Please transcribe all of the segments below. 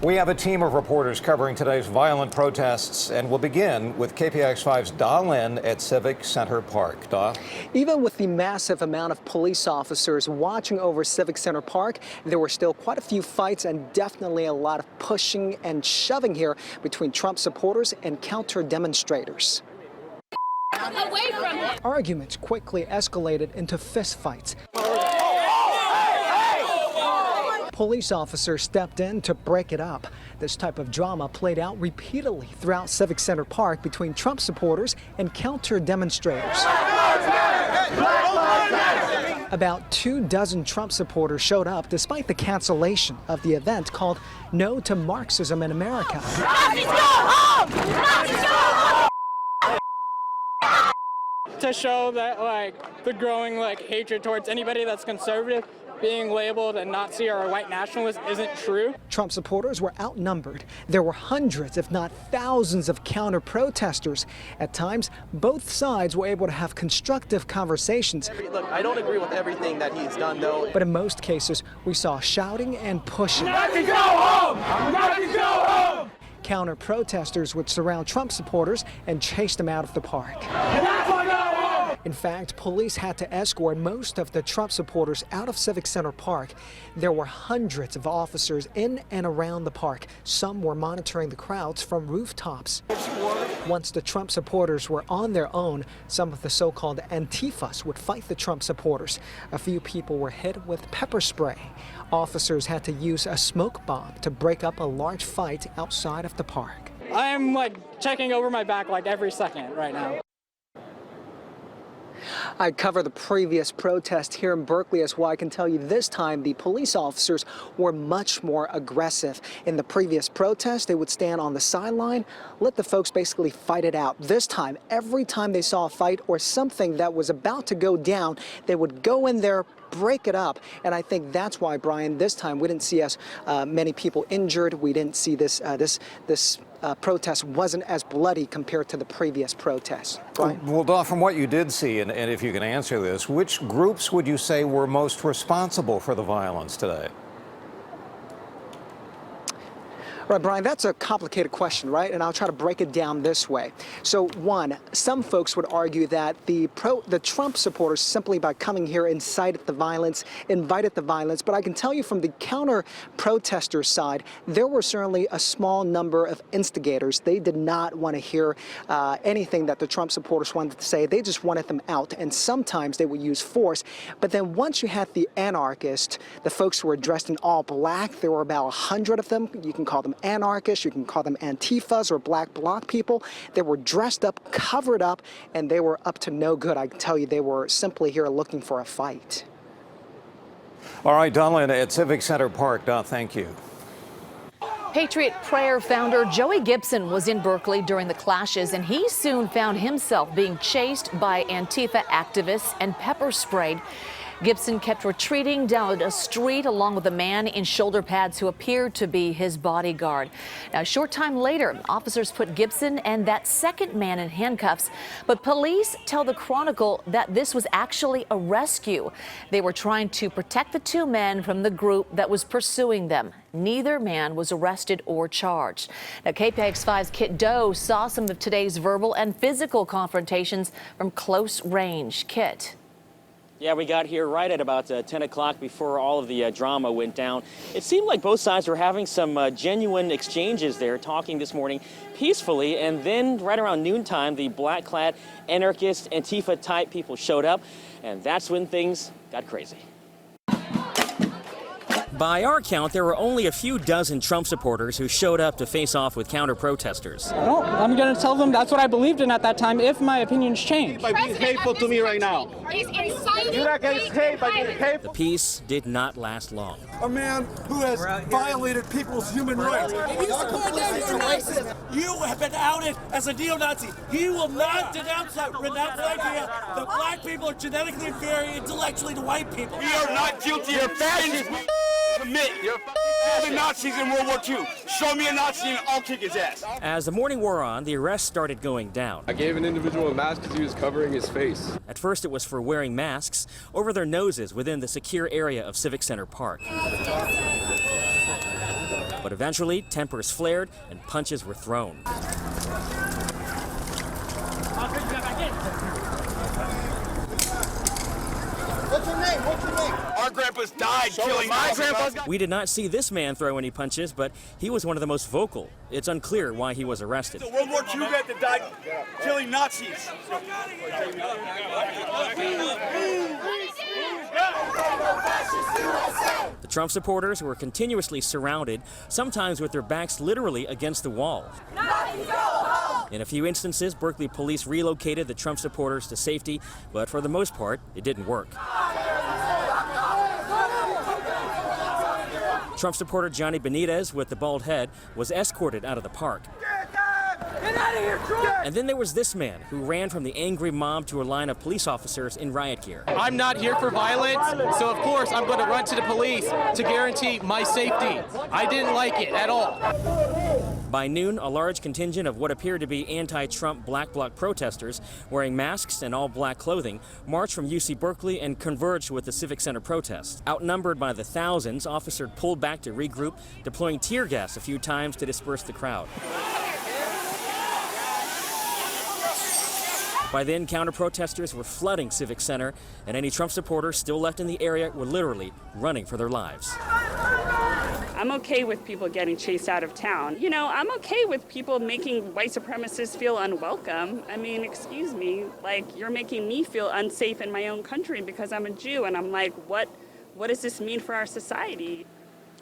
We have a team of reporters covering today's violent protests, and we'll begin with KPIX 5's Da Lin at Civic Center Park. Da? Even with the massive amount of police officers watching over Civic Center Park, there were still quite a few fights and definitely a lot of pushing and shoving here between Trump supporters and counter-demonstrators. Away from him. Arguments quickly escalated into fistfights. Police officers stepped in to break it up. This type of drama played out repeatedly throughout Civic Center Park between Trump supporters and counter-demonstrators. About 24 Trump supporters showed up despite the cancellation of the event called No to Marxism in America. Nazis go home! Nazis go home! To show that the growing hatred towards anybody that's conservative being labeled a Nazi or a white nationalist isn't true. Trump supporters were outnumbered. There were hundreds, if not thousands, of counter-protesters. At times, both sides were able to have constructive conversations. Look, I don't agree with everything that he's done, though. But in most cases, we saw shouting and pushing. Nazis go home! Nazis go home! Counter-protesters would surround Trump supporters and chase them out of the park. In fact, police had to escort most of the Trump supporters out of Civic Center Park. There were hundreds of officers in and around the park. Some were monitoring the crowds from rooftops. Once the Trump supporters were on their own, some of the so-called Antifas would fight the Trump supporters. A few people were hit with pepper spray. Officers had to use a smoke bomb to break up a large fight outside of the park. I'm checking over my back every second right now. I cover the previous protest here in Berkeley as well. I can tell you this time the police officers were much more aggressive. In the previous protest, they would stand on the sideline, let the folks basically fight it out. This time, every time they saw a fight or something that was about to go down, they would go in there, break it up. And I think that's why, Brian, this time we didn't see many people injured. We didn't see this protest wasn't as bloody compared to the previous protest. Brian? Well, Daw, from what you did see, and if you can answer this, which groups would you say were most responsible for the violence today? Right, Brian, that's a complicated question, right? And I'll try to break it down this way. So, one, some folks would argue that the Trump supporters, simply by coming here, invited the violence. But I can tell you from the counter-protester side, there were certainly a small number of instigators. They did not want to hear anything that the Trump supporters wanted to say. They just wanted them out. And sometimes they would use force. But then once you had the anarchists, the folks who were dressed in all black, there were about 100 of them. You can call them anarchists, you can call them Antifas or Black Bloc people. They were dressed up, covered up, and they were up to no good. I can tell you they were simply here looking for a fight. All right, Da Lin at Civic Center Park. Da, thank you. Patriot Prayer founder Joey Gibson was in Berkeley during the clashes, and he soon found himself being chased by Antifa activists and pepper sprayed. Gibson kept retreating down a street along with a man in shoulder pads who appeared to be his bodyguard. Now, a short time later, officers put Gibson and that second man in handcuffs, but police tell the Chronicle that this was actually a rescue. They were trying to protect the two men from the group that was pursuing them. Neither man was arrested or charged. Now, KPIX 5's Kit Doe saw some of today's verbal and physical confrontations from close range. Kit. Yeah, we got here right at about 10 o'clock before all of the drama went down. It seemed like both sides were having some genuine exchanges there, talking this morning peacefully. And then right around noontime, the black-clad anarchist Antifa-type people showed up. And that's when things got crazy. By our count, there were only a few dozen Trump supporters who showed up to face off with counter-protesters. No, I'm going to tell them that's what I believed in at that time if my opinions change. By being hateful to me right now. You're not getting paid by being hateful. The peace did not last long. A man who has violated people's human rights. If you support them, you're racist. You have been outed as a neo-Nazi. You will not renounce the idea that black people are genetically inferior intellectually to white people. We are not guilty of fascism. Commit. You're fucking Nazis in World War II. Show me a Nazi and I'll kick his ass. As the morning wore on, the arrests started going down. I gave an individual a mask because he was covering his face. At first, it was for wearing masks over their noses within the secure area of Civic Center Park. But eventually, tempers flared and punches were thrown. What's your name? What's your name? Our grandpas died killing my grandpas. We did not see this man throw any punches, but he was one of the most vocal. It's unclear why he was arrested. The World War II vet that died killing Nazis. The Trump supporters were continuously surrounded, sometimes with their backs literally against the wall. In a few instances, Berkeley police relocated the Trump supporters to safety, but for the most part, it didn't work. Trump supporter Johnny Benitez, with the bald head, was escorted out of the park. Get out of here, Trump! And then there was this man who ran from the angry mob to a line of police officers in riot gear. I'm not here for violence, so of course I'm going to run to the police to guarantee my safety. I didn't like it at all. By noon, a large contingent of what appeared to be anti-Trump Black Bloc protesters wearing masks and all-black clothing marched from UC Berkeley and converged with the Civic Center protests. Outnumbered by the thousands, officers pulled back to regroup, deploying tear gas a few times to disperse the crowd. By then, counter-protesters were flooding Civic Center, and any Trump supporters still left in the area were literally running for their lives. I'm okay with people getting chased out of town. You know, I'm okay with people making white supremacists feel unwelcome. I mean, excuse me, like, you're making me feel unsafe in my own country because I'm a Jew, and I'm like, what does this mean for our society?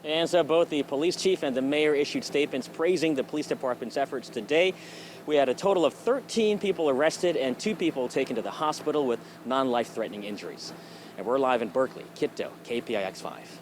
And so both the police chief and the mayor issued statements praising the police department's efforts today. We had a total of 13 people arrested and 2 people taken to the hospital with non-life-threatening injuries. And we're live in Berkeley. Kipto, KPIX 5.